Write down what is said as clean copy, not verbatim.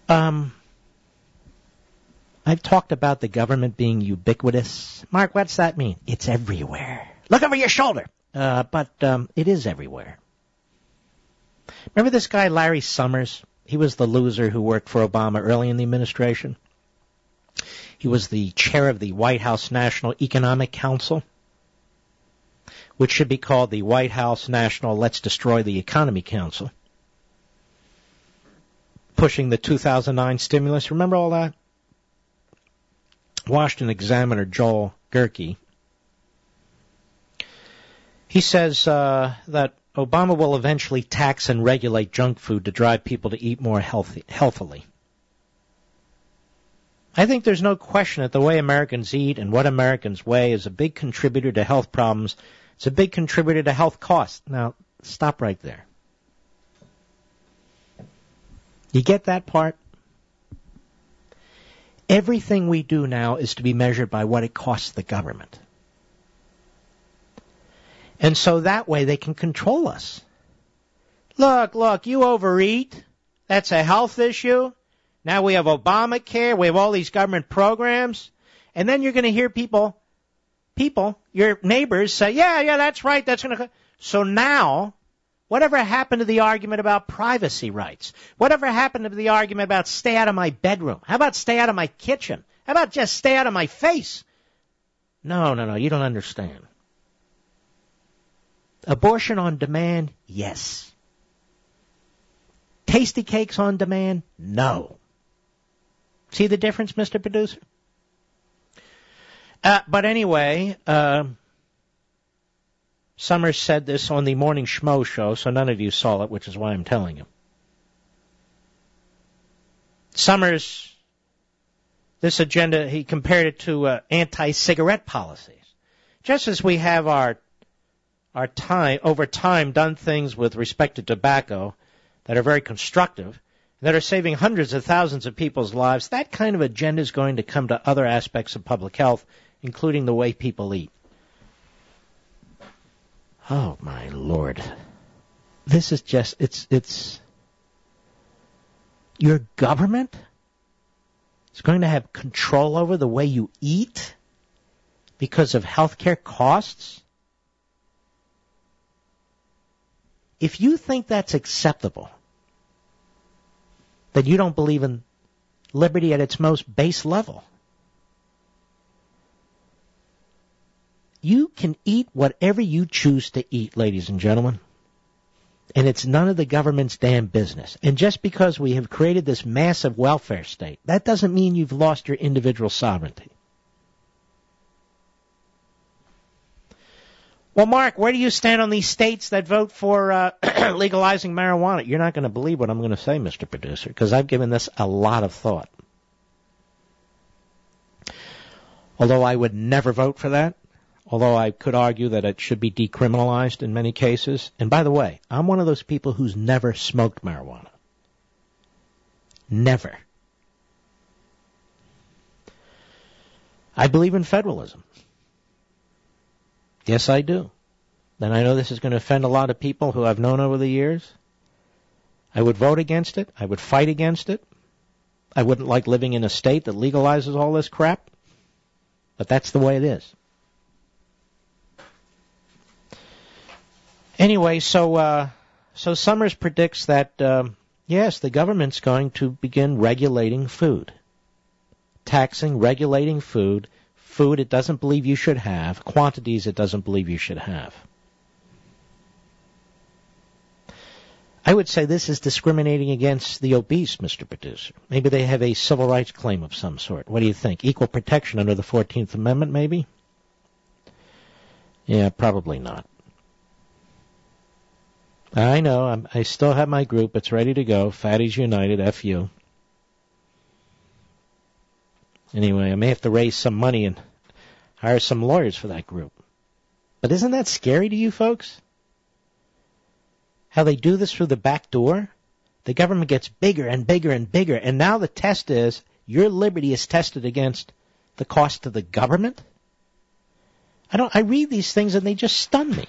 I've talked about the government being ubiquitous. Mark, what's that mean? It's everywhere. Look over your shoulder. But it is everywhere. Remember this guy, Larry Summers? He was the loser who worked for Obama early in the administration. He was the chair of the White House National Economic Council, which should be called the White House National Let's Destroy the Economy Council, pushing the 2009 stimulus. Remember all that? Washington Examiner Joel Gerke. He says that Obama will eventually tax and regulate junk food to drive people to eat more healthily. I think there's no question that the way Americans eat and what Americans weigh is a big contributor to health problems. It's a big contributor to health costs. Now, stop right there. You get that part? Everything we do now is to be measured by what it costs the government. And so that way they can control us. Look, you overeat. That's a health issue. Now we have Obamacare. We have all these government programs. And then you're going to hear people, your neighbors say, yeah, that's right. That's going to. So now, whatever happened to the argument about privacy rights? Whatever happened to the argument about stay out of my bedroom? How about stay out of my kitchen? How about just stay out of my face? No, you don't understand. Abortion on demand? Yes. Tasty cakes on demand? No. See the difference, Mr. Producer? But anyway, Summers said this on the Morning Schmo show, so none of you saw it, which is why I'm telling you. Summers, this agenda, he compared it to anti-cigarette policies. Just as we have over time done things with respect to tobacco that are very constructive, that are saving hundreds of thousands of people's lives, that kind of agenda is going to come to other aspects of public health, including the way people eat. Oh, my Lord. This is just, it's your government is going to have control over the way you eat because of healthcare costs? If you think that's acceptable, then you don't believe in liberty at its most base level. You can eat whatever you choose to eat, ladies and gentlemen. And it's none of the government's damn business. And just because we have created this massive welfare state, that doesn't mean you've lost your individual sovereignty. Well, Mark, where do you stand on these states that vote for legalizing marijuana? You're not going to believe what I'm going to say, Mr. Producer, because I've given this a lot of thought. Although I would never vote for that, although I could argue that it should be decriminalized in many cases. And by the way, I'm one of those people who's never smoked marijuana. Never. I believe in federalism. Yes, I do. And I know this is going to offend a lot of people who I've known over the years. I would vote against it. I would fight against it. I wouldn't like living in a state that legalizes all this crap. But that's the way it is. Anyway, so Summers predicts that, yes, the government's going to begin regulating food. Taxing, regulating food it doesn't believe you should have, quantities it doesn't believe you should have. I would say this is discriminating against the obese, Mr. Producer. Maybe they have a civil rights claim of some sort. What do you think? Equal protection under the 14th Amendment, maybe? Yeah, probably not. I know. I still have my group. It's ready to go. Fatties United, F-U. Anyway, I may have to raise some money and hire some lawyers for that group. But isn't that scary to you folks? How they do this through the back door? The government gets bigger and bigger and bigger, and now the test is your liberty is tested against the cost to the government? I read these things and they just stun me.